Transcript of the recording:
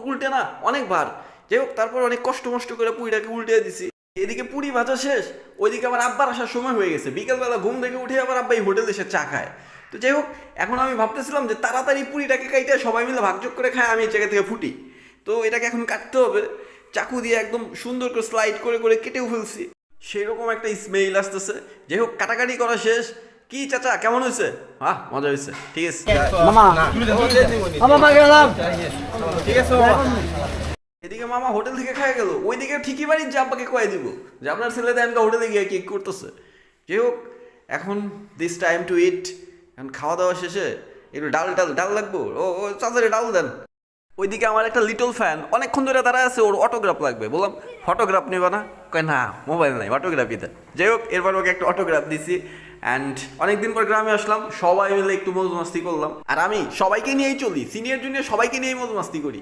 উল্টে না অনেকবার। যাই হোক, তারপর অনেক কষ্ট মষ্ট করে পুরিটাকে উল্টে দিছি। এদিকে পুরি ভাজা শেষ, ওইদিকে আমার আব্বার আসার সময় হয়ে গেছে। বিকেলবেলা ঘুম থেকে উঠে আবার আব্বাই হোটেলে এসে চা খায়। তো যাই হোক, এখন আমি ভাবতেছিলাম যে তাড়াতাড়ি পুরিটাকে কাইটে সবাই মিলে ভাগযোগ করে খায়, আমি এই জায়গা থেকে ফুটি। তো এটাকে এখন কাটতে হবে, চাকু দিয়ে একদম সুন্দর করে স্লাইড করে করে কেটেও ফেলছি। সেরকম একটা স্মেল আসতেছে। যাই হোক, কাটাকাটি করা শেষ। কি চাচা, কেমন হয়েছে? হ্যাঁ, মজা হয়েছে, ঠিক আছে। মামা মামা গেলাম। ঠিক আছে। এদিকে মামা হোটেল থেকে খাই গেল, ওইদিকে ঠিকই বাড়ি যে আব্বাকে কয়ে দিব যে আপনার ছেলে দেনকা হোটেলে গিয়ে কেক করতেছে। যাই হোক, এখন দিস টাইম টু ইট। এখন খাওয়া দাওয়া শেষে একটু ডাল ডাল ডাল লাগবো। ও ও চাচারে ডাল দেন। ওইদিকে আমার একটা লিটল ফ্যান অনেকক্ষণ ধরে দাঁড়ায় আছে, ওর অটোগ্রাফ লাগবে। বললাম ফটোগ্রাফ নেবা না? কয় না, মোবাইল নাই, অটোগ্রাফই দেন। যাই হোক, এরপর ওকে একটা অটোগ্রাফ দিছি। অ্যান্ড অনেকদিন পর গ্রামে আসলাম, সবাই মিলে একটু মৌজ মাস্তি করলাম। আর আমি সবাইকে নিয়েই চলি, সিনিয়র জুনিয়র সবাইকে নিয়েই মৌজ মাস্তি করি।